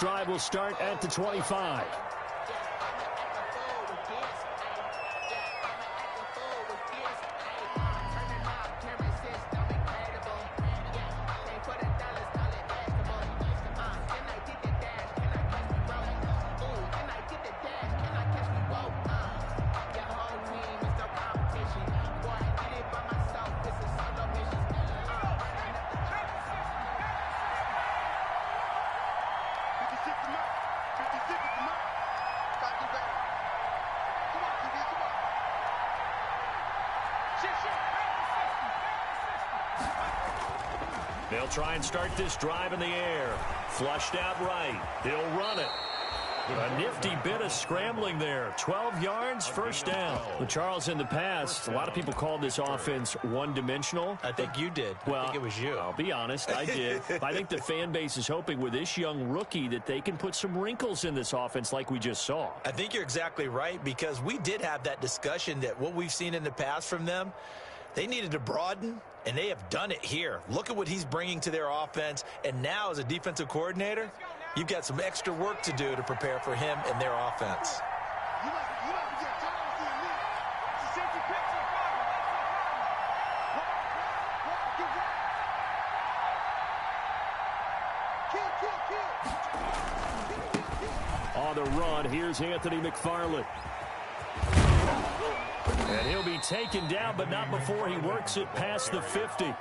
Drive will start at the 25. They'll try and start this drive in the air. Flushed out right. He'll run it. A nifty bit of scrambling there. 12 yards, first down. Well, Charles, in the past, a lot of people called this offense one-dimensional. I think you did. Well, I think it was you. I'll be honest, I did. I think the fan base is hoping with this young rookie that they can put some wrinkles in this offense like we just saw. I think you're exactly right, because we did have that discussion that what we've seen in the past from them, they needed to broaden, and they have done it here. Look at what he's bringing to their offense, and now as a defensive coordinator, you've got some extra work to do to prepare for him and their offense. On the run, here's Anthony McFarland. And he'll be taken down, but not before he works it past the 50.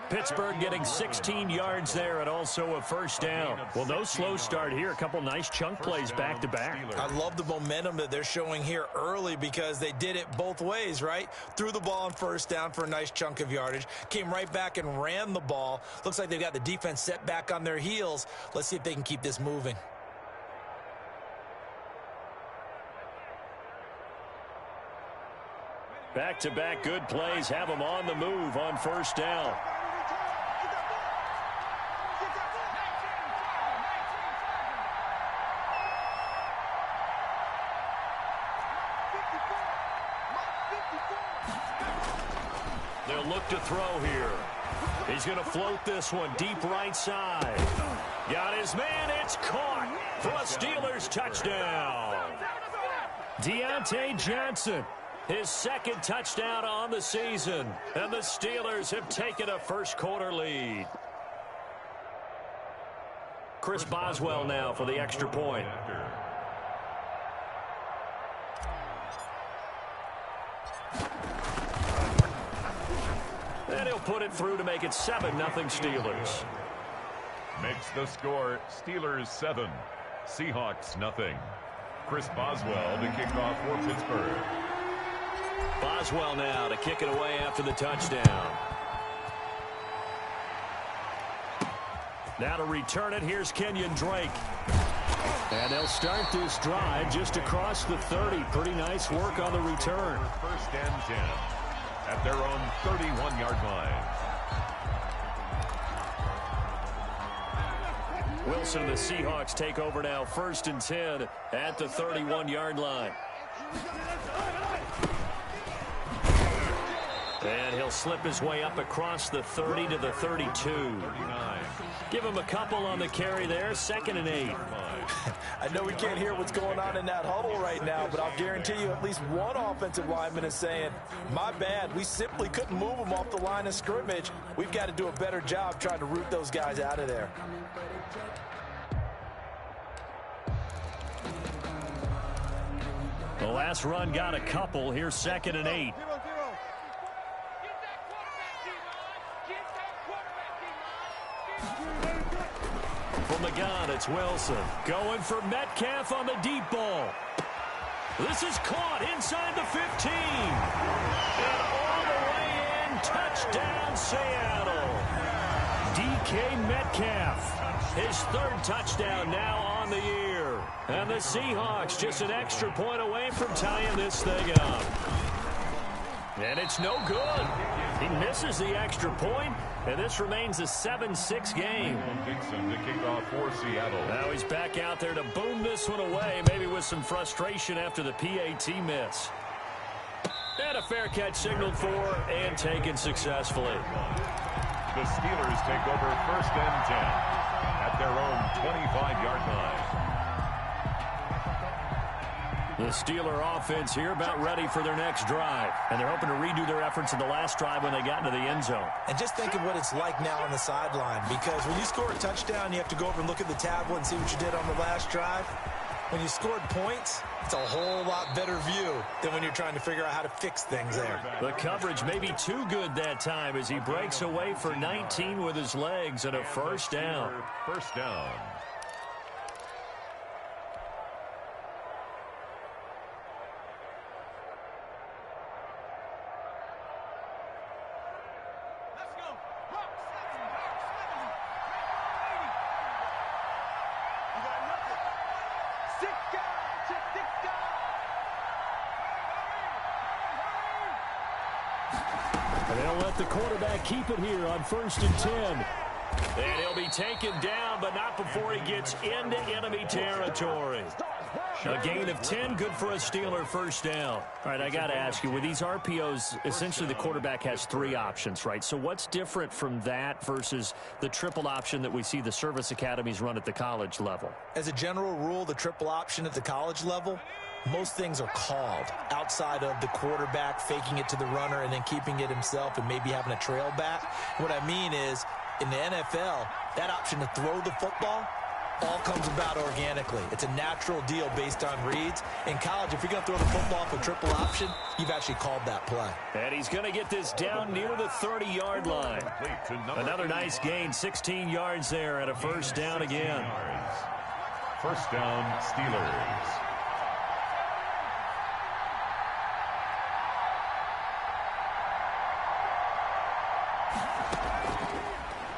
Pittsburgh getting 16 yards there and also a first down. Well, no slow start here. A couple nice chunk plays back-to-back. I love the momentum that they're showing here early because they did it both ways, right? Threw the ball on first down for a nice chunk of yardage. Came right back and ran the ball. Looks like they've got the defense set back on their heels. Let's see if they can keep this moving. Back-to-back good plays have them on the move on first down. They'll look to throw here. He's going to float this one deep right side. Got his man. It's caught for a Steelers touchdown. Deontay Johnson. His second touchdown on the season. And the Steelers have taken a first-quarter lead. Chris Boswell now for the extra point. And he'll put it through to make it 7-0 Steelers. Makes the score Steelers 7, Seahawks nothing. Chris Boswell to kick off for Pittsburgh. Boswell now to kick it away after the touchdown. Now to return it, here's Kenyon Drake. And they'll start this drive just across the 30. Pretty nice work on the return. First and 10 at their own 31-yard line. Wilson and the Seahawks take over now, first and 10 at the 31-yard line. And he'll slip his way up across the 30 to the 32. 39. Give him a couple on the carry there, 2nd and 8. I know we can't hear what's going on in that huddle right now, but I'll guarantee you at least one offensive lineman is saying, my bad, we simply couldn't move them off the line of scrimmage. We've got to do a better job trying to root those guys out of there. The last run got a couple. Here's 2nd and 8. From the gun, it's Wilson. Going for Metcalf on the deep ball. This is caught inside the 15. And all the way in, touchdown Seattle. DK Metcalf, his 3rd touchdown now on the year. And the Seahawks just an extra point away from tying this thing up. And it's no good. He misses the extra point, and this remains a 7-6 game. Dixon to kick off for Seattle. Now he's back out there to boom this one away, maybe with some frustration after the PAT miss. And a fair catch signaled for and taken successfully. The Steelers take over first and 10 at their own 25-yard line. The Steeler offense here about ready for their next drive. And they're hoping to redo their efforts in the last drive when they got into the end zone. And just think of what it's like now on the sideline, because when you score a touchdown, you have to go over and look at the tablet and see what you did on the last drive. When you scored points, it's a whole lot better view than when you're trying to figure out how to fix things there. The coverage may be too good that time as he breaks away for 19 with his legs and a first down. First down. And they'll let the quarterback keep it here on 1st and 10. And he'll be taken down, but not before he gets into enemy territory. A gain of 10, good for a Steeler first down. All right, I got to ask you, with these RPOs, essentially the quarterback has 3 options, right? So what's different from that versus the triple option that we see the service academies run at the college level? As a general rule, the triple option at the college level, most things are called outside of the quarterback faking it to the runner and then keeping it himself and maybe having a trail back. What I mean is, in the NFL, that option to throw the football all comes about organically. It's a natural deal based on reads. In college, if you're going to throw the football for triple option, you've actually called that play. And he's going to get this down near the 30-yard line. Another nice gain, 16 yards there and a first down again. First down, Steelers.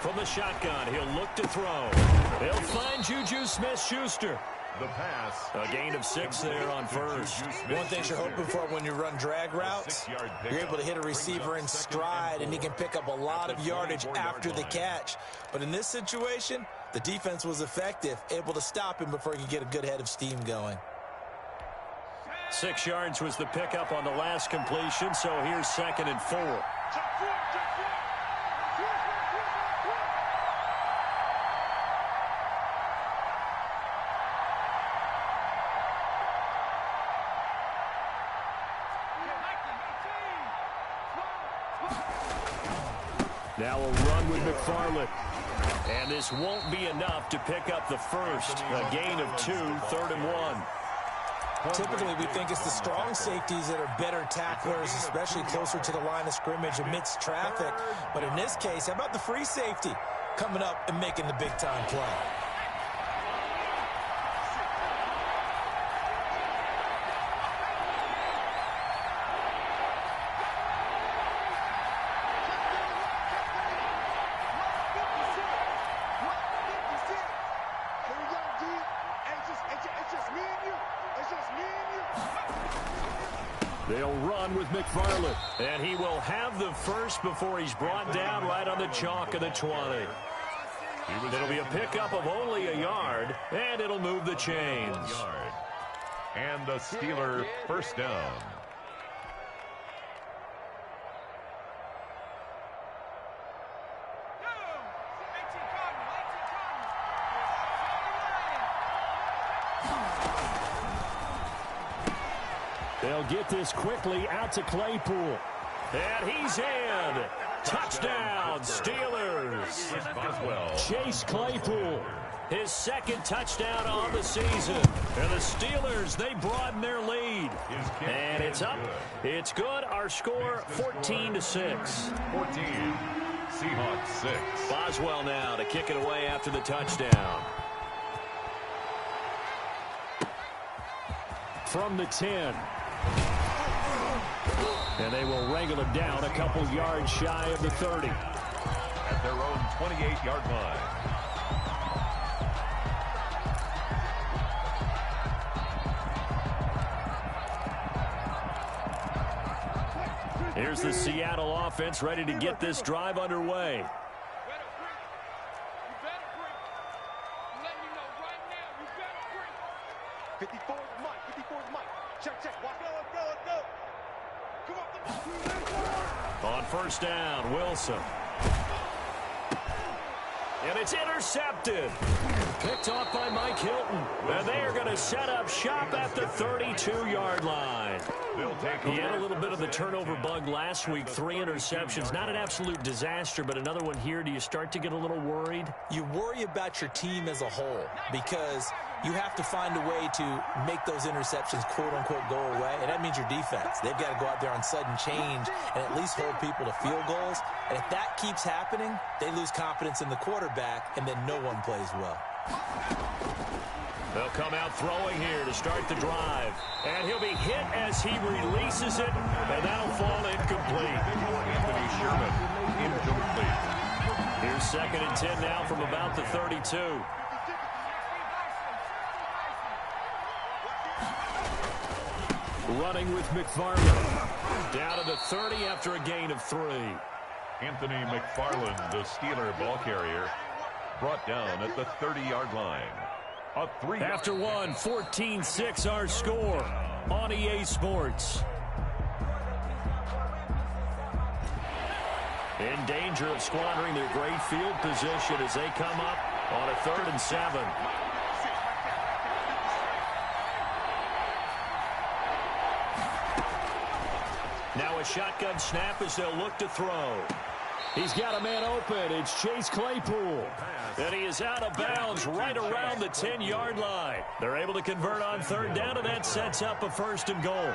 From the shotgun, he'll look to throw. He'll find Juju Smith-Schuster. The pass. A gain of 6 there on first. One thing you're hoping for when you run drag routes, you're able to hit a receiver in stride, and he can pick up a lot of yardage after the catch. But in this situation, the defense was effective, able to stop him before he could get a good head of steam going. 6 yards was the pickup on the last completion, so here's 2nd and 4. Now a run with McFarland. And this won't be enough to pick up the first. A gain of 2, 3rd and 1. Typically, we think it's the strong safeties that are better tacklers, especially closer to the line of scrimmage amidst traffic. But in this case, how about the free safety coming up and making the big-time play? They'll run with McFarland. And he will have the first before he's brought down right on the chalk of the 20. It'll be a pickup of only a yard, and it'll move the chains. And the Steeler first down. They'll get this quickly out to Claypool. And he's in. Touchdown, Steelers. Chase Claypool, his 2nd touchdown on the season. And the Steelers, they broaden their lead. And it's up. It's good. Our score, 14-6. 14. Seahawks 6. Boswell now to kick it away after the touchdown. From the 10. And they will wrangle it down a couple yards shy of the 30. At their own 28-yard line. Here's the Seattle offense ready to get this drive underway. On first down, Wilson. And it's intercepted. Picked off by Mike Hilton. And they are going to set up shop at the 32-yard line. He had a little bit of the turnover bug last week. 3 interceptions. Not an absolute disaster, but another one here. Do you start to get a little worried? You worry about your team as a whole because you have to find a way to make those interceptions, quote-unquote, go away, and that means your defense. They've got to go out there on sudden change and at least hold people to field goals. And if that keeps happening, they lose confidence in the quarterback, and then no one plays well. They'll come out throwing here to start the drive. And he'll be hit as he releases it, and that'll fall incomplete. Anthony Sherman, incomplete. Here's 2nd and 10 now from about the 32. Running with McFarland. Down to the 30 after a gain of 3. Anthony McFarland, the Steeler ball carrier, brought down at the 30-yard line. A 3 after one, 14-6 our score on EA Sports. In danger of squandering their great field position as they come up on a 3rd and 7. Now a shotgun snap as they'll look to throw. He's got a man open. It's Chase Claypool. And he is out of bounds right around the 10-yard line. They're able to convert on 3rd down, and that sets up a 1st and goal.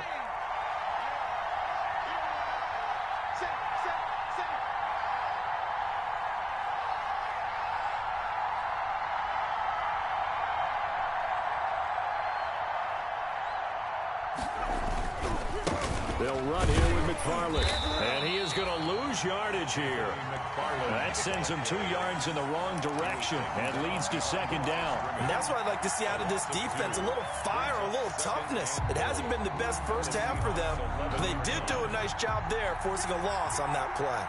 They'll run here with McFarland. And he is going to lose yardage here. That sends him 2 yards in the wrong direction and leads to 2nd down. And that's what I'd like to see out of this defense, a little fire, a little toughness. It hasn't been the best first half for them, but they did do a nice job there forcing a loss on that play.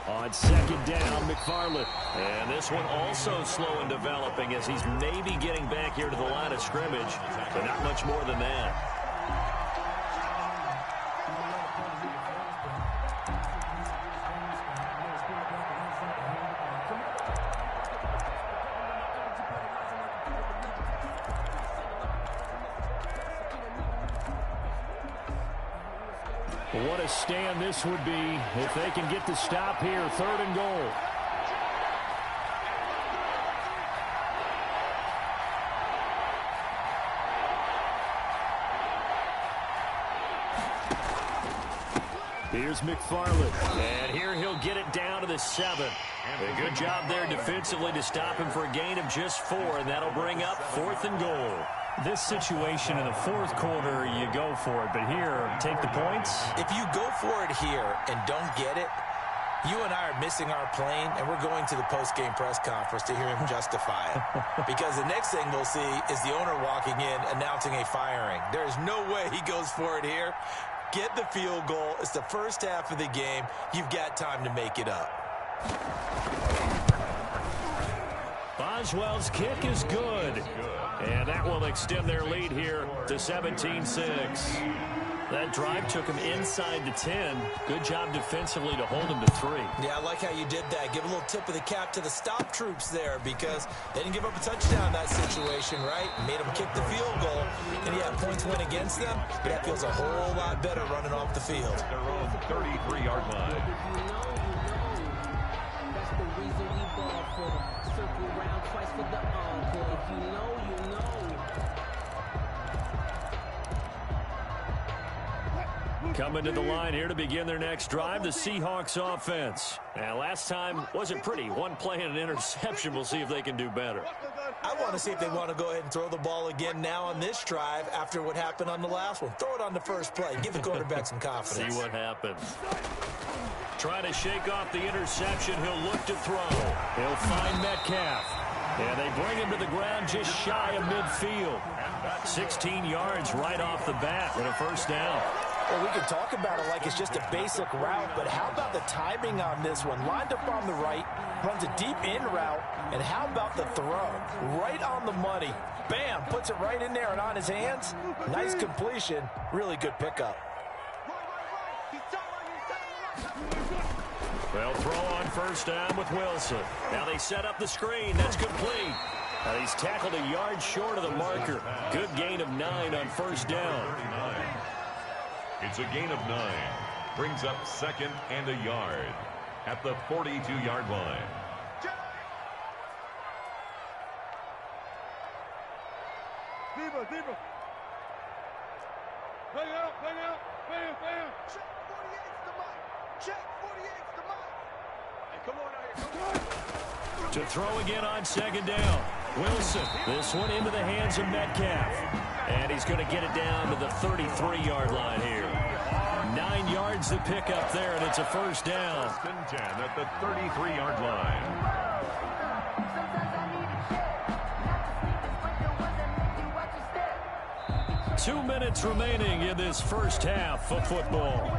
On 2nd down, McFarland. And this one also slow in developing as he's maybe getting back here to the line of scrimmage, but not much more than that. What a stand this would be if they can get the stop here. 3rd and goal. Here's McFarland. And here he'll get it down to the 7. A good job there defensively to stop him for a gain of just 4, and that'll bring up 4th and goal. This situation in the 4th quarter, you go for it. But here, take the points. If you go for it here and don't get it, you and I are missing our plane, and we're going to the post-game press conference to hear him justify it. Because the next thing we'll see is the owner walking in announcing a firing. There is no way he goes for it here. Get the field goal. It's the first half of the game. You've got time to make it up. Boswell's kick is good. And that will extend their lead here to 17-6. That drive took him inside the 10. Good job defensively to hold him to 3. Yeah, I like how you did that. Give a little tip of the cap to the stop troops there because they didn't give up a touchdown in that situation, right? Made them kick the field goal. And yeah, points went against them, but that feels a whole lot better running off the field. Their own 33-yard line. That's the reason we ball for. Circle round twice for the encore. If you know, you know. Coming to the line here to begin their next drive, the Seahawks offense. Now, last time wasn't pretty. One play and an interception. We'll see if they can do better. I want to see if they want to go ahead and throw the ball again now on this drive after what happened on the last one. Throw it on the first play. Give the quarterback some confidence. See what happens. Trying to shake off the interception. He'll look to throw. He'll find Metcalf. And they bring him to the ground just shy of midfield. 16 yards right off the bat with a 1st down. Well, we can talk about it like it's just a basic route, but how about the timing on this one? Lined up on the right, runs a deep in route, and how about the throw? Right on the money. Bam, puts it right in there and on his hands. Nice completion, really good pickup. They'll throw on first down with Wilson. Now they set up the screen. That's complete. And he's tackled a yard short of the marker. Good gain of 9 on first down. It's a gain of 9. Brings up 2nd and a yard at the 42-yard line. Deeper. Bang out. Bam. Check 48's the mic. Check 48's the mic. Hey, come on. To throw again on 2nd down. Wilson. This one into the hands of Metcalf. And he's going to get it down to the 33-yard line here. 9 yards to pick up there, and it's a first down. 10 at the 33-yard line. 2 minutes remaining in this first half of football.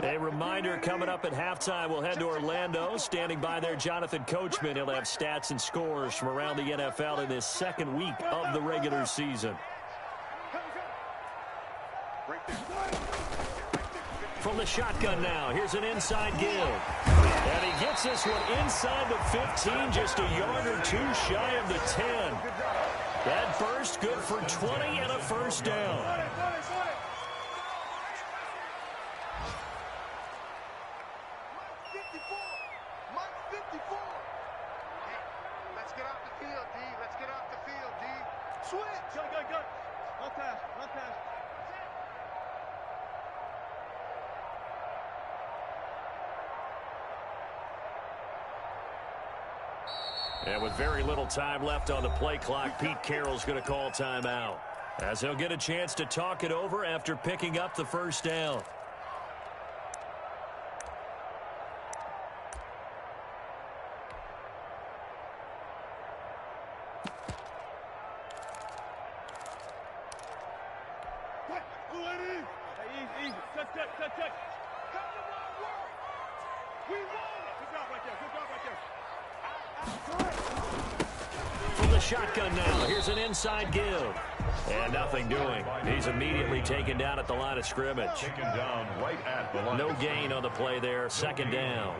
A reminder, coming up at halftime, we'll head to Orlando. Standing by there, Jonathan Coachman. He'll have stats and scores from around the NFL in this second week of the regular season. From the shotgun now, here's an inside give. And he gets this one inside the 15, just a yard or two shy of the 10. That burst good for 20 and a first down. And with very little time left on the play clock, Pete Carroll's going to call timeout, as he'll get a chance to talk it over after picking up the first down. Shotgun now. Here's an inside give. And nothing doing. He's immediately taken down at the line of scrimmage. Taken down right at the line. No gain on the play there. 2nd down.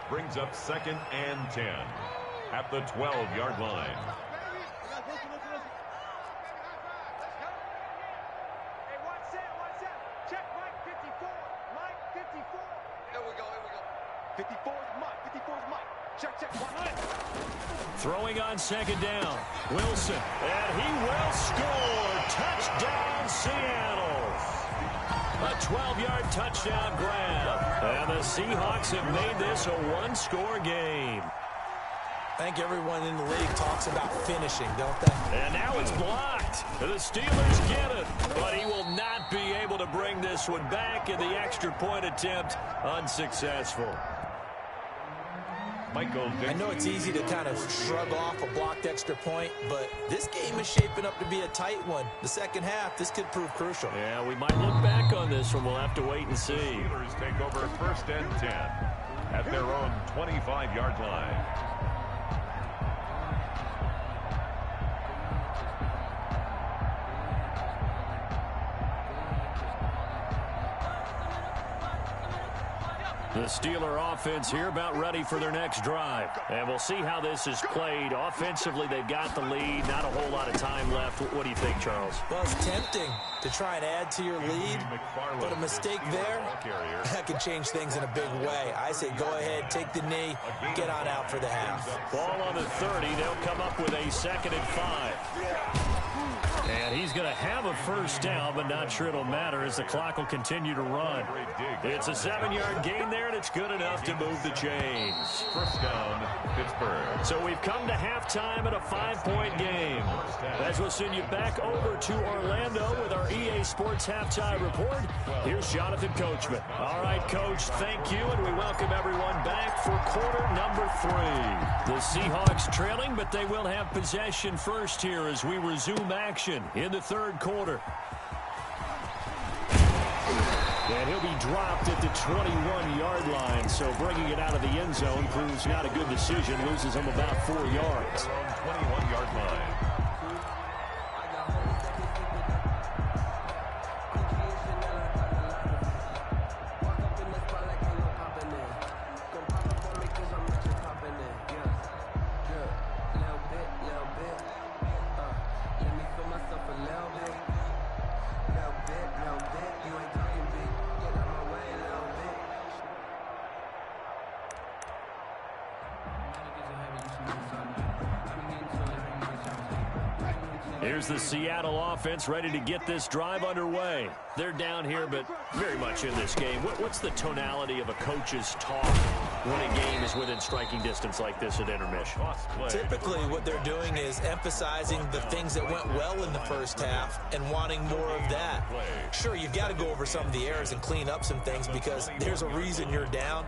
Brings up 2nd and 10 at the 12-yard line. Check Mike 54. Mike 54. Here we go. 54 is Mike. 54 is Mike. Check. Throwing on 2nd down. Wilson. And he will score. Touchdown, Seattle. A 12-yard touchdown grab. And the Seahawks have made this a one-score game. I think everyone in the league talks about finishing, don't they? And now it's blocked. The Steelers get it. But he will not be able to bring this one back, in the extra point attempt unsuccessful. I know it's easy to kind of shrug off a blocked extra point, but this game is shaping up to be a tight one. The second half, this could prove crucial. Yeah, we might look back on this one. We'll have to wait and see. Steelers take over 1st and 10 at their own 25-yard line. The Steeler offense here about ready for their next drive. And we'll see how this is played. Offensively, they've got the lead. Not a whole lot of time left. What do you think, Charles? Well, it's tempting to try and add to your lead, but a mistake there, that can change things in a big way. I say go ahead, take the knee, get on out for the half. Ball on the 30. They'll come up with a 2nd and 5. And he's going to have a first down, but not sure it'll matter as the clock will continue to run. It's a 7-yard gain there, and it's good enough to move the chains. First down, Pittsburgh. So we've come to halftime in a 5-point game. As we'll send you back over to Orlando with our EA Sports Halftime Report, here's Jonathan Coachman. All right, Coach, thank you, and we welcome everyone back for quarter number 3. The Seahawks trailing, but they will have possession first here as we resume action in the third quarter. And he'll be dropped at the 21-yard line, so bringing it out of the end zone proves not a good decision. Loses him about 4 yards. 21-yard line. Here's the Seattle offense ready to get this drive underway. They're down here, but very much in this game. What's the tonality of a coach's talk when a game is within striking distance like this at intermission? Typically, what they're doing is emphasizing the things that went well in the first half and wanting more of that. Sure, you've got to go over some of the errors and clean up some things because there's a reason you're down.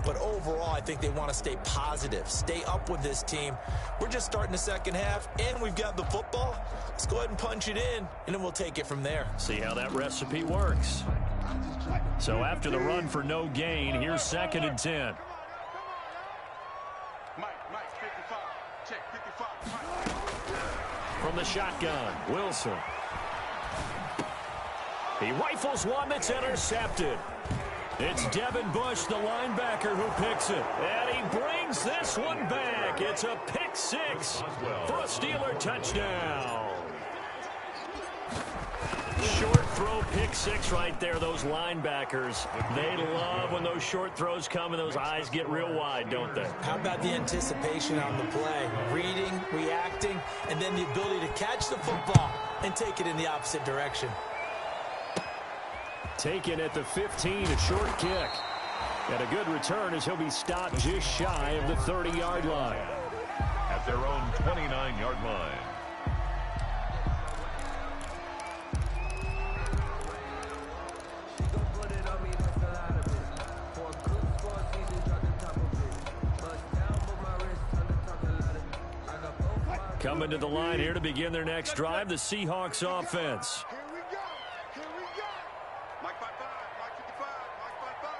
But overall, I think they want to stay positive, stay up with this team. We're just starting the second half, and we've got the football. Let's go ahead and punch it in, and then we'll take it from there. See how that recipe works. So after the run for no gain, here's 2nd and 10. Mike, 55. Check, 55. From the shotgun, Wilson. He rifles one that's intercepted. It's Devin Bush, the linebacker, who picks it. And he brings this one back. It's a pick 6 for a Steeler touchdown. Short throw, pick 6 right there. Those linebackers, they love when those short throws come and those eyes get real wide, don't they? How about the anticipation on the play? Reading, reacting, and then the ability to catch the football and take it in the opposite direction. Taken at the 15, a short kick. And a good return as he'll be stopped just shy of the 30-yard line. At their own 29-yard line. Coming to the line here to begin their next drive, the Seahawks offense. Here we go. Mike 55, Mike 55, Mike 55.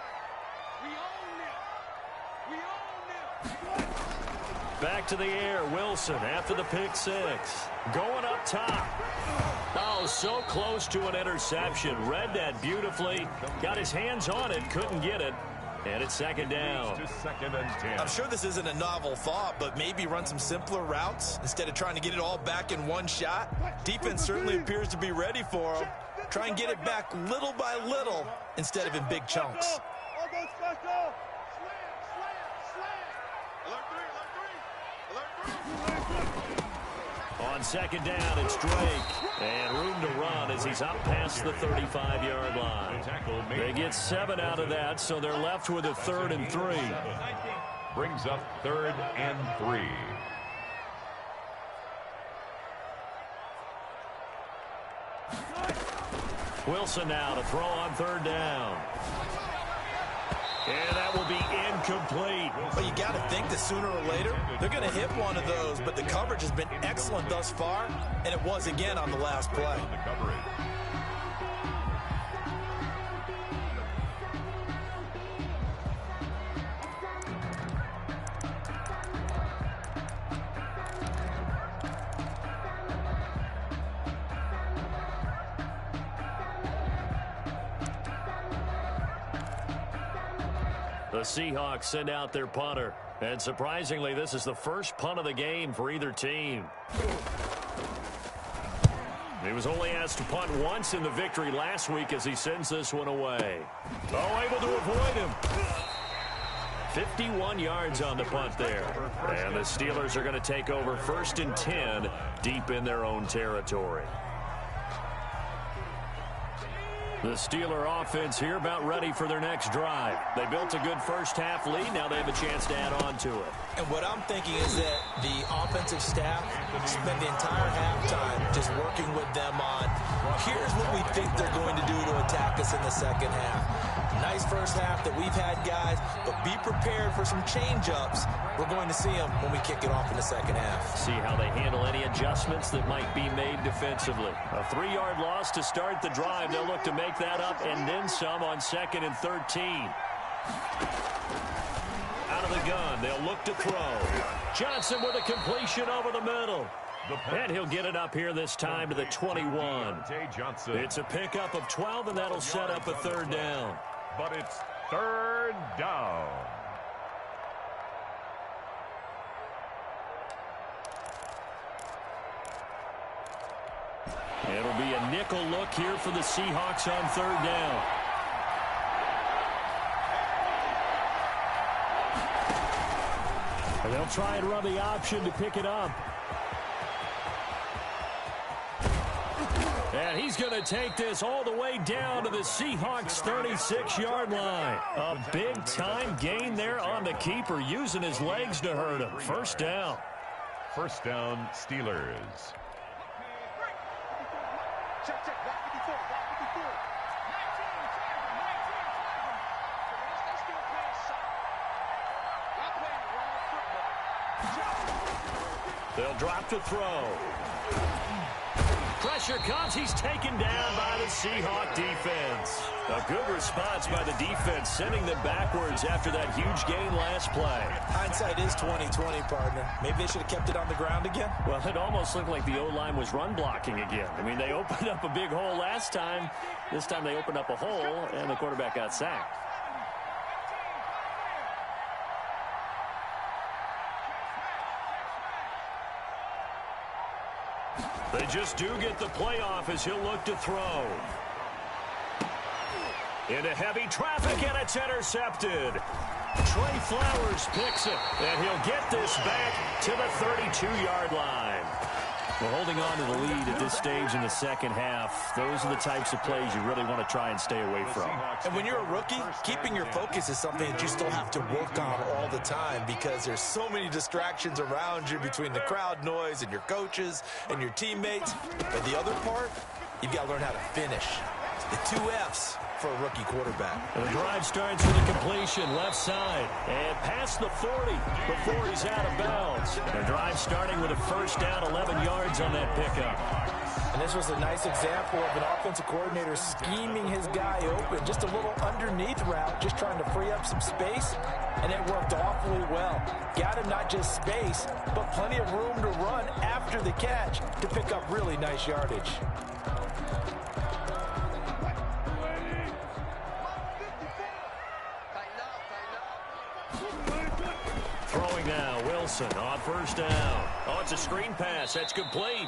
We own them. Back to the air, Wilson after the pick 6. Going up top. Oh, so close to an interception. Read that beautifully. Got his hands on it, couldn't get it. And it's 2nd down. To 2nd and 10. I'm sure this isn't a novel thought, but maybe run some simpler routes instead of trying to get it all back in one shot. Defense certainly appears to be ready for him. Try and get it back little by little instead of in big chunks. On 2nd down, it's Drake. And room to run as he's up past the 35-yard line. They get 7 out of that, so they're left with a 3rd and 3. Brings up 3rd and 3. Wilson now to throw on 3rd down. And that will be incomplete. But you got to think that sooner or later, they're going to hit one of those. But the coverage has been excellent thus far, and it was again on the last play. The coverage. The Seahawks send out their punter. And surprisingly, this is the first punt of the game for either team. He was only asked to punt once in the victory last week as he sends this one away. Oh, able to avoid him. 51 yards on the punt there. And the Steelers are going to take over 1st and 10 deep in their own territory. The Steeler offense here about ready for their next drive. They built a good first-half lead. Now they have a chance to add on to it. And what I'm thinking is that the offensive staff spent the entire halftime just working with them on, here's what we think they're going to do to attack us in the second half. Nice first half that we've had, guys, but be prepared for some change-ups. We're going to see them when we kick it off in the second half. See how they handle any adjustments that might be made defensively. A 3-yard loss to start the drive. They'll look to make that up and then some on 2nd and 13. Out of the gun, they'll look to throw. Johnson with a completion over the middle. And he'll get it up here this time to the 21. It's a pickup of 12, and that'll set up a 3rd down. But it's 3rd down. It'll be a nickel look here for the Seahawks on 3rd down. And they'll try and run the option to pick it up. And he's going to take this all the way down to the Seahawks' 36-yard line. A big-time gain there on the keeper, using his legs to hurt him. 1st down. 1st down, Steelers. Check, check, back 54, back 54. 19, They'll drop to throw. Pressure comes. He's taken down by the Seahawk defense. A good response by the defense, sending them backwards after that huge gain last play. Hindsight is 20/20, partner. Maybe they should have kept it on the ground again. Well, it almost looked like the O-line was run blocking again. I mean, they opened up a big hole last time. This time they opened up a hole, and the quarterback got sacked. They just do get the playoff as he'll look to throw. Into heavy traffic, and it's intercepted. Trey Flowers picks it, and he'll get this back to the 32-yard line. Well, holding on to the lead at this stage in the second half, those are the types of plays you really want to try and stay away from. And when you're a rookie, keeping your focus is something that you still have to work on all the time because there's so many distractions around you between the crowd noise and your coaches and your teammates. But the other part, you've got to learn how to finish. The 2 F's for a rookie quarterback. The drive starts with a completion left side and past the 40 before he's out of bounds. The drive starting with a 1st down, 11 yards on that pickup. And this was a nice example of an offensive coordinator scheming his guy open. Just a little underneath route, just trying to free up some space, and it worked awfully well. Got him not just space, but plenty of room to run after the catch to pick up really nice yardage. Throwing now, Wilson on 1st down. Oh, it's a screen pass. That's complete.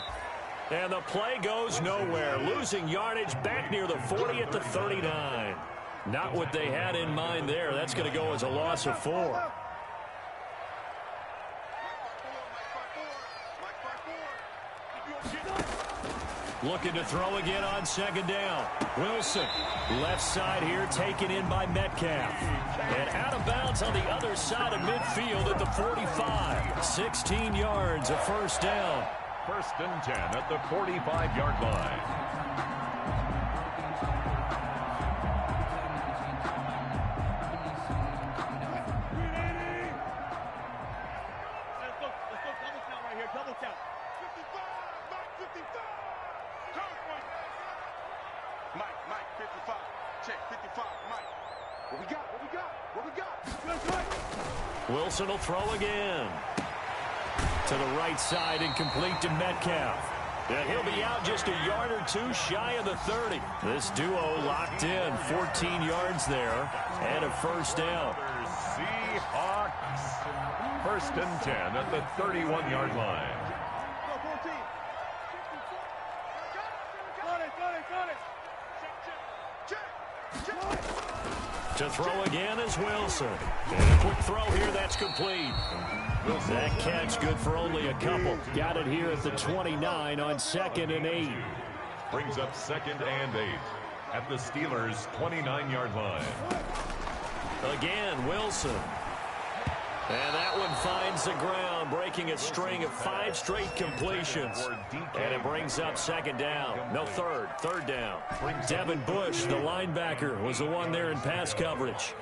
And the play goes nowhere. Losing yardage back near the 40 at the 39. Not what they had in mind there. That's going to go as a loss of 4. Looking to throw again on 2nd down. Wilson, left side here, taken in by Metcalf. And out of bounds on the other side of midfield at the 45. 16 yards, a 1st down. 1st and 10 at the 45-yard line. Let's go double count right here, double count. 55, Mike, 55. Mike, 55. Check, 55, Mike. What we got? What we got? What we got? Let's go. Wilson will throw again. To the right side, incomplete to Metcalf. And he'll be out just a yard or 2 shy of the 30. This duo locked in, 14 yards there, and a 1st down. Seahawks. 1st and 10 at the 31-yard line. Go, 14. Got it. Check. To throw again is Wilson. And a quick throw here, that's complete. That catch good for only a couple. Got it here at the 29 on 2nd and 8. Brings up 2nd and 8. at the Steelers' 29-yard line. Again, Wilson. And that one finds the ground, breaking a string of 5 straight completions. And it brings up second down. No, third down. Devin Bush, the linebacker, was the one there in pass coverage.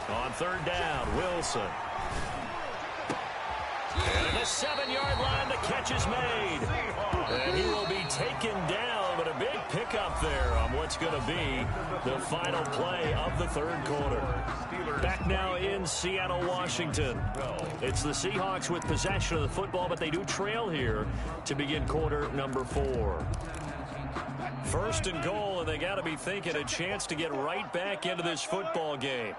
On third down, Wilson. And at the 7-yard line, the catch is made. And he will be taken down, but a big pickup there on what's going to be the final play of the third quarter. Back now in Seattle, Washington. It's the Seahawks with possession of the football, but they do trail here to begin quarter number 4. First and goal, and they got to be thinking a chance to get right back into this football game.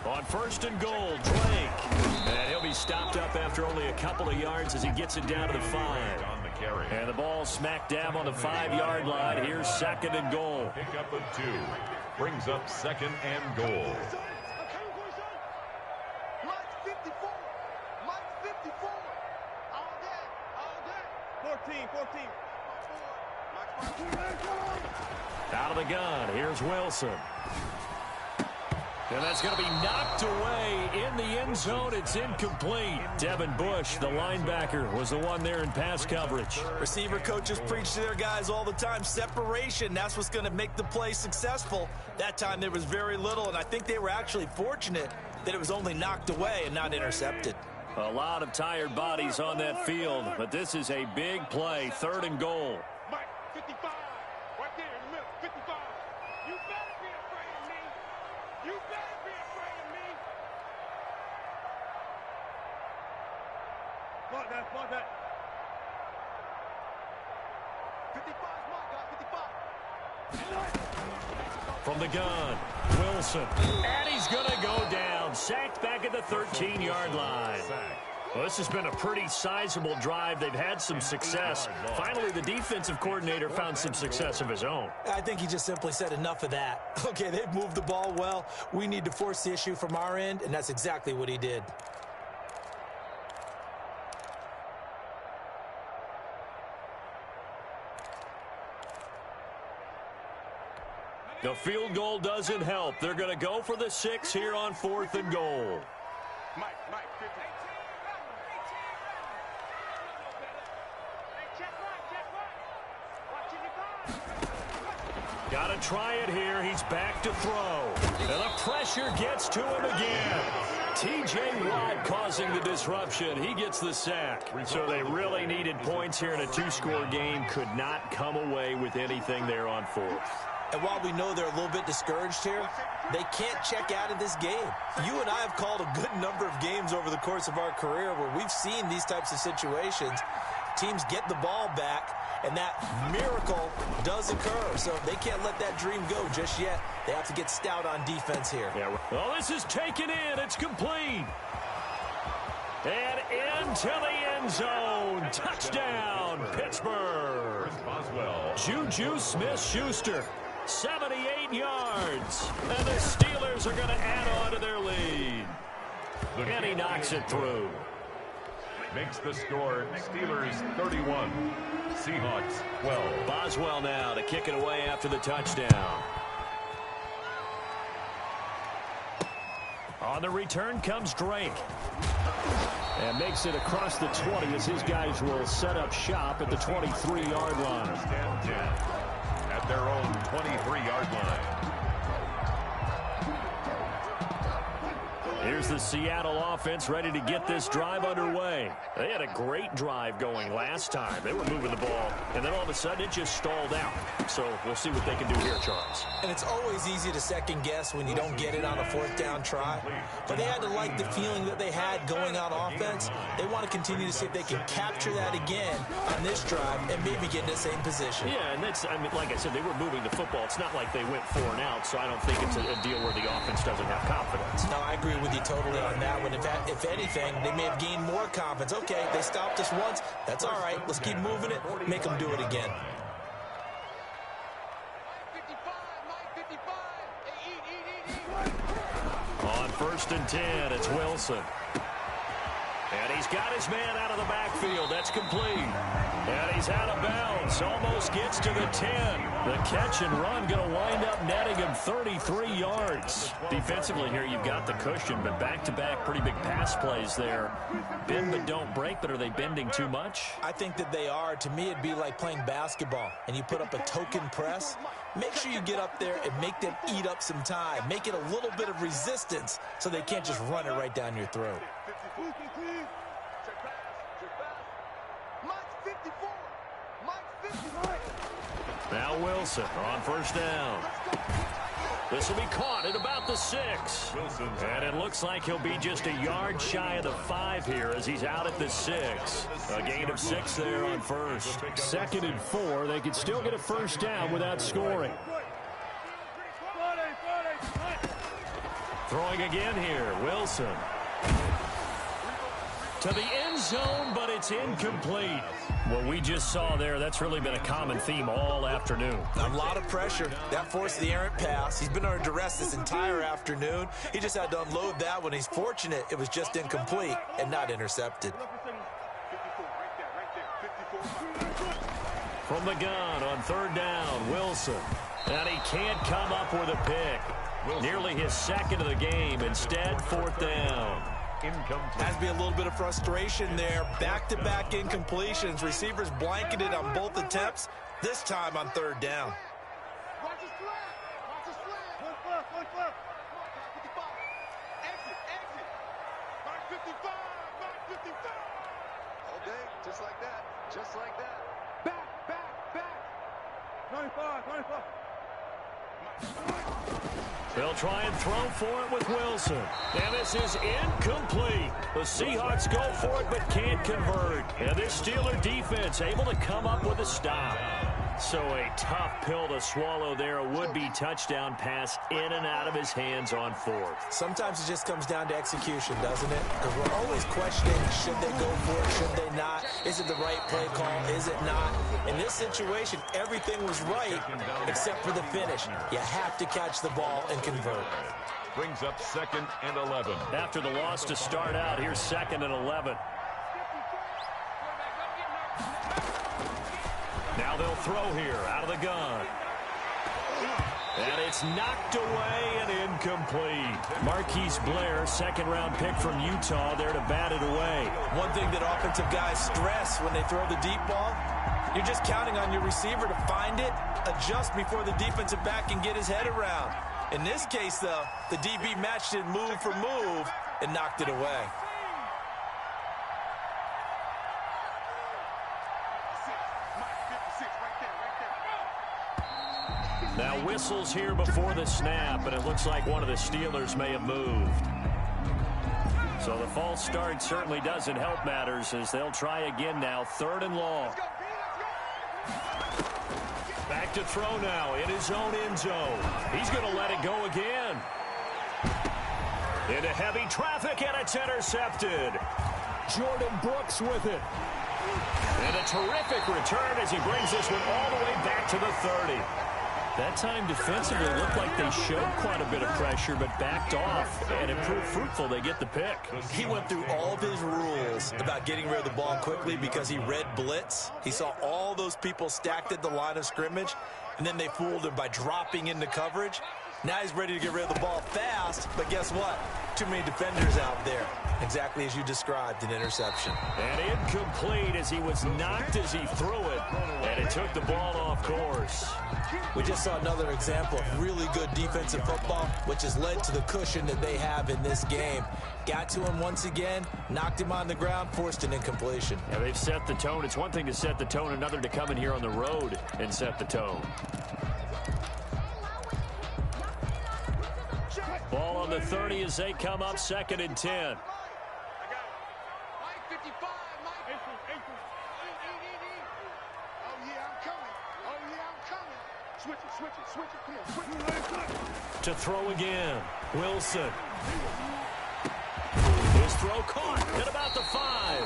On first and goal, Drake. And he'll be stopped up after only a couple of yards as he gets it down to the 5. And the ball smack dab on the 5-yard line. Here's second and goal. Pickup of 2 brings up second and goal. 14. Out of the gun, here's Wilson. And that's going to be knocked away in the end zone. It's incomplete. Devin Bush, the linebacker, was the one there in pass coverage. Receiver coaches preach to their guys all the time. Separation, that's what's going to make the play successful. That time there was very little, and I think they were actually fortunate that it was only knocked away and not intercepted. A lot of tired bodies on that field, but this is a big play. Third and goal. Mike, 55. Right there in the middle. 55. You better be afraid of me. You better be afraid of me. Block that. 55 is my guy. 55. From the gun, Wilson. And he's going to go down. Sacked back at the 13-yard line. Well, this has been a pretty sizable drive. They've had some success. Finally, the defensive coordinator found some success of his own. I think he just simply said enough of that. Okay, they've moved the ball well. We need to force the issue from our end, and that's exactly what he did. The field goal doesn't help. They're going to go for the 6 here on 4th and goal. Mike, 15. Got to try it here. He's back to throw. And the pressure gets to him again. T.J. Watt causing the disruption. He gets the sack. So they really needed points here in a 2-score game. Could not come away with anything there on 4th. And while we know they're a little bit discouraged here, they can't check out of this game. You and I have called a good number of games over the course of our career where we've seen these types of situations. Teams get the ball back, and that miracle does occur. So they can't let that dream go just yet. They have to get stout on defense here. Yeah. Well, this is taken in. It's complete. And into the end zone. Touchdown, Pittsburgh. Juju Smith-Schuster. 78 yards. And the Steelers are going to add on to their lead. And he knocks it through. Makes the score Steelers 31, Seahawks 12. Boswell now to kick it away after the touchdown. On the return comes Drake. And makes it across the 20 as his guys will set up shop at the 23-yard line. Stand 10 at their own 23-yard line. Here's the Seattle offense ready to get this drive underway. They had a great drive going last time. They were moving the ball, and then all of a sudden it just stalled out. So we'll see what they can do here, Charles. And it's always easy to second guess when you don't get it on a 4th down try. But they had to like the feeling that they had going on offense. They want to continue to see if they can capture that again on this drive and maybe get in the same position. Yeah, and that's, I mean, like I said, they were moving the football. It's not like they went 4 and out, so I don't think it's a deal where the offense doesn't have confidence. No, I agree with with you totally on that one. If anything, they may have gained more confidence. Okay, they stopped us once. That's all right. Let's keep moving it. Make them do it again. On 1st and 10, it's Wilson. And he's got his man out of the backfield. That's complete. And he's out of bounds. Almost gets to the 10. The catch and run going to wind up netting him 33 yards. Defensively here, you've got the cushion, but back-to-back pretty big pass plays there. Bend but don't break, but are they bending too much? I think that they are. To me, it'd be like playing basketball, and you put up a token press. Make sure you get up there and make them eat up some time. Make it a little bit of resistance so they can't just run it right down your throat. Now Wilson on 1st down. This will be caught at about the 6. And it looks like he'll be just a yard shy of the 5 here as he's out at the 6. A gain of 6 there on 1st. 2nd and 4. They could still get a 1st down without scoring. Throwing again here, Wilson. To the end zone, but it's incomplete. What we just saw there, that's really been a common theme all afternoon. A lot of pressure. That forced the errant pass. He's been under duress this entire afternoon. He just had to unload that one. He's fortunate it was just incomplete and not intercepted. From the gun on 3rd down, Wilson. And he can't come up with a pick. Nearly his 2nd of the game. Instead, 4th down. Has to be a little bit of frustration there. Back-to-back incompletions. Receivers blanketed on both attempts, this time on 3rd down. Watch his flat. Watch his flat. One flat. Exit. Mark 55. Mark 55. All day, just like that. Just like that. Back. 95. They'll try and throw for it with Wilson. And this is incomplete. The Seahawks go for it but can't convert. And this Steeler defense able to come up with a stop. So a tough pill to swallow there. A would-be touchdown pass in and out of his hands on 4th. Sometimes it just comes down to execution, doesn't it? Because we're always questioning, should they go for it, should they not? Is it the right play call? Is it not? In this situation, everything was right except for the finish. You have to catch the ball and convert. Brings up 2nd and 11. After the loss to start out, here's 2nd and 11. Now they'll throw here out of the gun. And it's knocked away and incomplete. Marquise Blair, 2nd-round pick from Utah, there to bat it away. One thing that offensive guys stress when they throw the deep ball, you're just counting on your receiver to find it, adjust before the defensive back can get his head around. In this case, though, the DB matched it move for move and knocked it away. Now whistles here before the snap, and it looks like one of the Steelers may have moved. So the false start certainly doesn't help matters as they'll try again now, 3rd and long. Back to throw now in his own end zone. He's going to let it go again. Into heavy traffic, and it's intercepted. Jordan Brooks with it. And a terrific return as he brings this one all the way back to the 30. That time defensively looked like they showed quite a bit of pressure but backed off, and it proved fruitful. They get the pick. He went through all of his rules about getting rid of the ball quickly because he read blitz. He saw all those people stacked at the line of scrimmage, and then they fooled him by dropping into coverage. Now he's ready to get rid of the ball fast, but guess what? Too many defenders out there. Exactly as you described, an interception. And incomplete as he was knocked as he threw it, and it took the ball off course. We just saw another example of really good defensive football, which has led to the cushion that they have in this game. Got to him once again, knocked him on the ground, forced an incompletion. Yeah, they've set the tone. It's one thing to set the tone, another to come in here on the road and set the tone. Ball on the 30 as they come up, 2nd and 10. To throw again, Wilson. His throw caught at about the 5.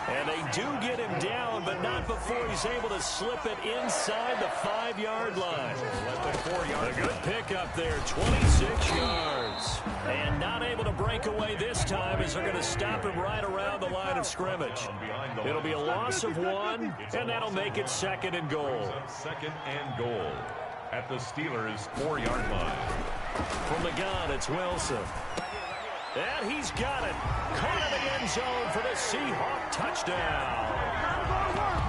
And they do get him down, but not before he's able to slip it inside the 5-yard line. A good pickup there, 26 yards. And not able to break away this time as they're going to stop him right around the line of scrimmage. It'll be a loss of 1, and that'll make it 2nd and goal. 2nd and goal at the Steelers' 4-yard line. From the gun, it's Wilson. And he's got it. Caught in the end zone for the Seahawk touchdown.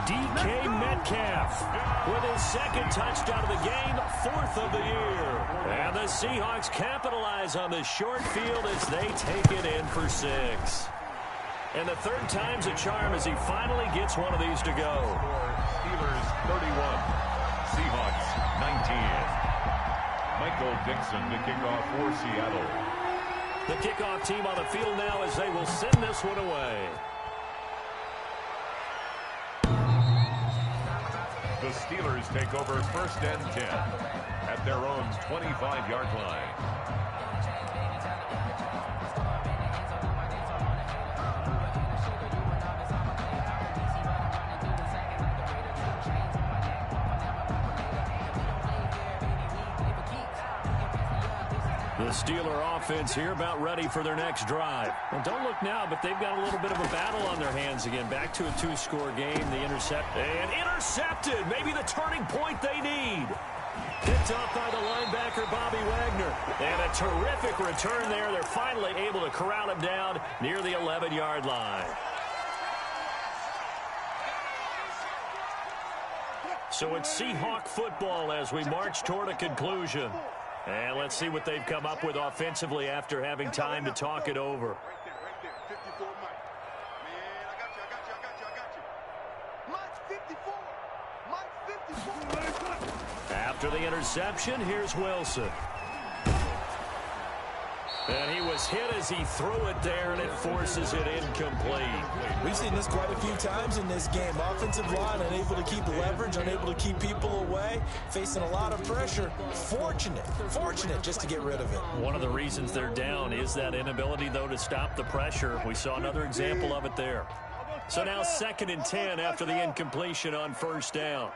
DK Metcalf with his 2nd touchdown of the game, 4th of the year. And the Seahawks capitalize on the short field as they take it in for 6. And the 3rd time's a charm as he finally gets one of these to go. Steelers 31, Seahawks 19. Michael Dixon to kick off for Seattle. The kickoff team on the field now as they will send this one away. The Steelers take over 1st and 10 at their own 25-yard line. The Steeler offense here about ready for their next drive. Well, don't look now, but they've got a little bit of a battle on their hands again. Back to a 2-score game. The intercepted. Maybe the turning point they need. Picked off by the linebacker, Bobby Wagner. And a terrific return there. They're finally able to corral him down near the 11-yard line. So it's Seahawk football as we march toward a conclusion. And let's see what they've come up with offensively after having time to talk it over. Right there. 54, Mike. Man, I got you. Mike's 54. After the interception, here's Wilson. And he was hit as he threw it there, and it forces it incomplete. We've seen this quite a few times in this game. Offensive line unable to keep leverage, unable to keep people away, facing a lot of pressure. Fortunate just to get rid of it. One of the reasons they're down is that inability, though, to stop the pressure. We saw another example of it there. So now 2nd and 10 after the incompletion on 1st down.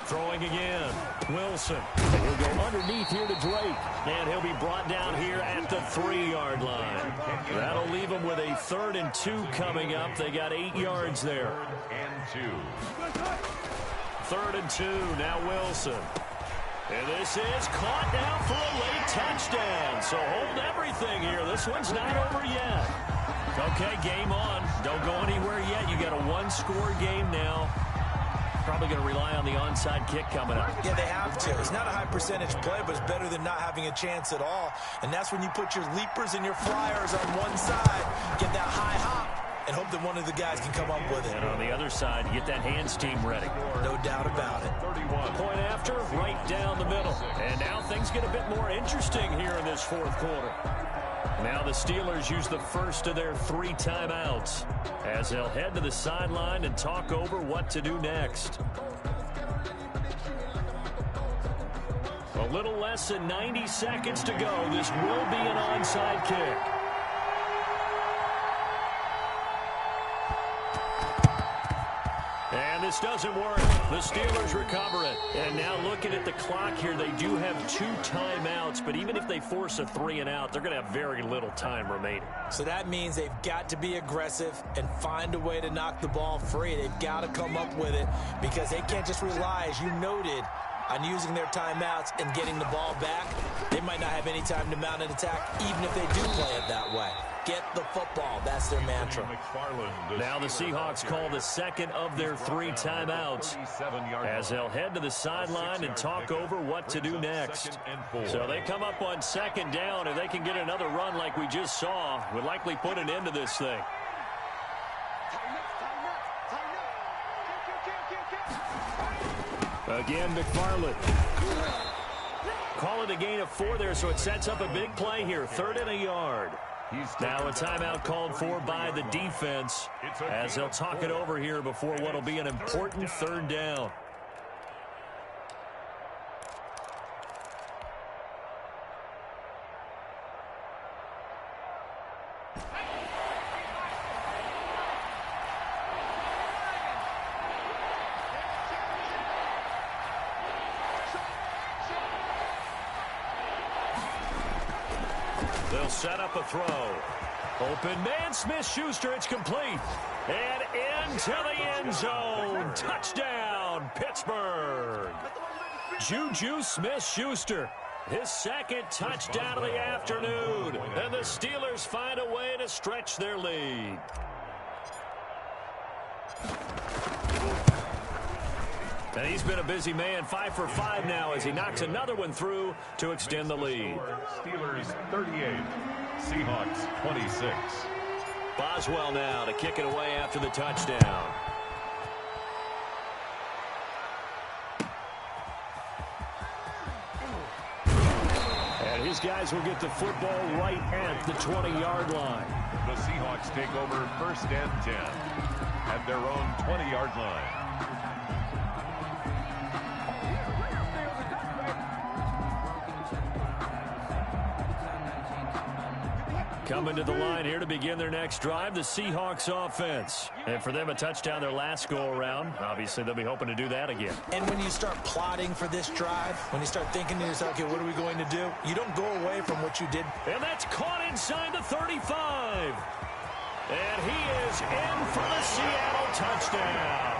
Throwing again, Wilson. He'll go underneath here to Drake. And he'll be brought down here at the 3-yard line. That'll leave him with a 3rd and 2 coming up. They got 8 yards there. 3rd and 2, now Wilson. And this is caught now for a late touchdown. So hold everything here. This one's not over yet. Okay, game on. Don't go anywhere yet. You got a 1-score game now. Probably going to rely on the onside kick coming up. Yeah, they have to. It's not a high percentage play, but it's better than not having a chance at all. And that's when you put your leapers and your flyers on one side, get that high hop, and hope that one of the guys can come up with it. And on the other side, you get that hands team ready. No doubt about it. Point after, right down the middle. And now things get a bit more interesting here in this 4th quarter. Now the Steelers use the first of their 3 timeouts as they'll head to the sideline and talk over what to do next. A little less than 90 seconds to go. This will be an onside kick. And this doesn't work. The Steelers recover it. And now looking at the clock here, they do have 2 timeouts, but even if they force a 3-and-out, they're going to have very little time remaining. So that means they've got to be aggressive and find a way to knock the ball free. They've got to come up with it because they can't just rely, as you noted, on using their timeouts and getting the ball back. They might not have any time to mount an attack, even if they do play it that way. Get the football. That's their mantra. Now the Seahawks call the 2nd of their 3 timeouts as they'll head to the sideline and talk over what to do next. So they come up on 2nd down. If they can get another run like we just saw, would likely put an end to this thing. Again, McFarland. Call it a gain of 4 there, so it sets up a big play here. 3rd and a yard. Now a timeout called for by the defense as they'll talk it over here before what will be an important 3rd down. They'll set up a throw. Open man, Smith-Schuster. It's complete. And into the end zone. Touchdown, Pittsburgh. Juju Smith-Schuster. His second touchdown of the afternoon. And the Steelers find a way to stretch their lead. And he's been a busy man, 5 for 5 now as he knocks another one through to extend the lead. Steelers 38, Seahawks 26. Boswell now to kick it away after the touchdown. And his guys will get the football right at the 20-yard line. The Seahawks take over 1st and 10 at their own 20-yard line. Coming to the line here to begin their next drive, the Seahawks offense. And for them, a touchdown their last go-around. Obviously, they'll be hoping to do that again. And when you start plotting for this drive, when you start thinking to yourself, okay, what are we going to do? You don't go away from what you did. And that's caught inside the 35. And he is in for the Seattle touchdown.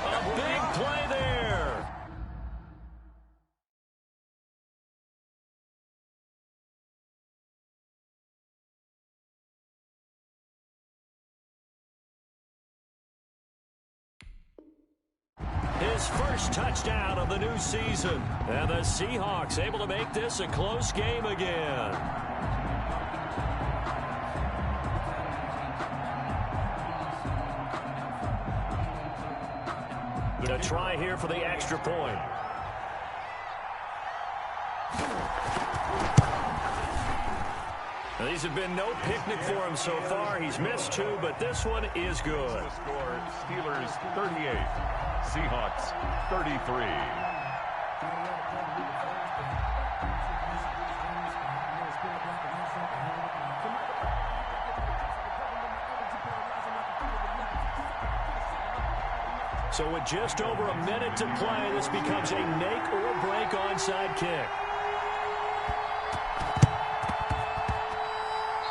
A big play there. His first touchdown of the new season. And the Seahawks able to make this a close game again. The try here for the extra point. These have been no picnic for him so far. He's missed 2, but this one is good. The score, Steelers 38, Seahawks 33. So with just over a minute to play, this becomes a make or break onside kick.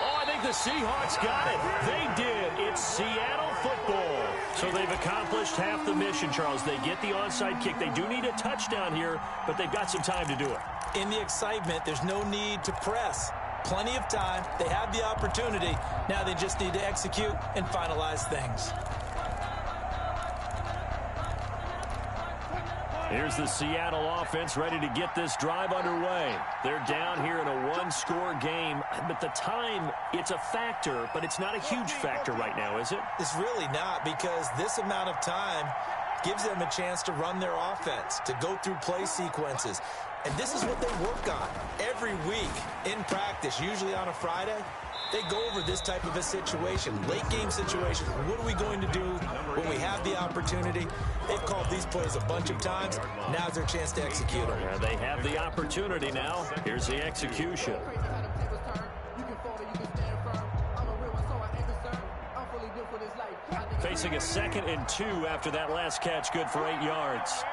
Oh, I think the Seahawks got it. They did. It's Seattle football. So they've accomplished half the mission, Charles. They get the onside kick. They do need a touchdown here, but they've got some time to do it. In the excitement, there's no need to press. Plenty of time. They have the opportunity. Now they just need to execute and finalize things. Here's the Seattle offense ready to get this drive underway. They're down here in a one-score game, but the time, it's a factor, but it's not a huge factor right now, is it? It's really not, because this amount of time gives them a chance to run their offense, to go through play sequences. And this is what they work on every week in practice, usually on a Friday. They go over this type of a situation, late game situation. What are we going to do when we have the opportunity? They've called these plays a bunch of times. Now's their chance to execute them. Yeah, they have the opportunity now. Here's the execution. Facing a 2nd and 2 after that last catch, good for 8 yards.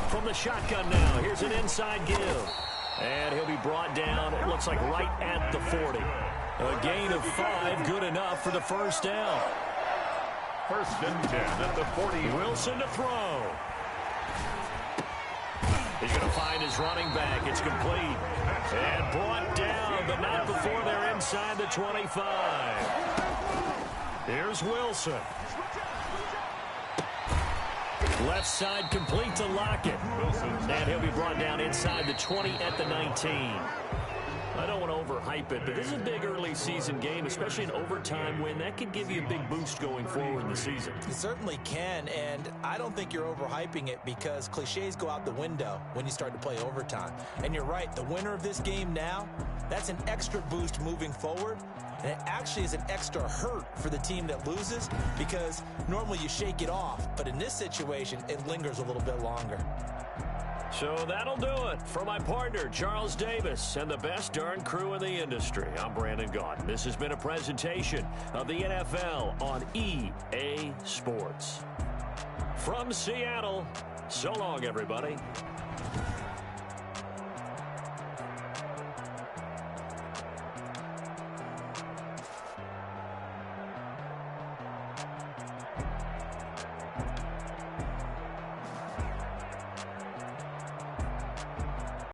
From the shotgun now, here's an inside give. And he'll be brought down, it looks like right at the 40. A gain of 5, good enough for the first down. 1st and 10 at the 40. Wilson to throw. He's going to find his running back. It's complete. And brought down, but not before they're inside the 25. Here's Wilson. Left side complete to Lockett. And he'll be brought down inside the 20 at the 19. I don't want to overhype it, but this is a big early season game, especially an overtime win. That could give you a big boost going forward in the season. It certainly can, and I don't think you're overhyping it because cliches go out the window when you start to play overtime. And you're right, the winner of this game now, that's an extra boost moving forward. And it actually is an extra hurt for the team that loses because normally you shake it off. But in this situation, it lingers a little bit longer. So that'll do it. For my partner, Charles Davis, and the best darn crew in the industry, I'm Brandon Gaudin. This has been a presentation of the NFL on EA Sports. From Seattle, so long, everybody.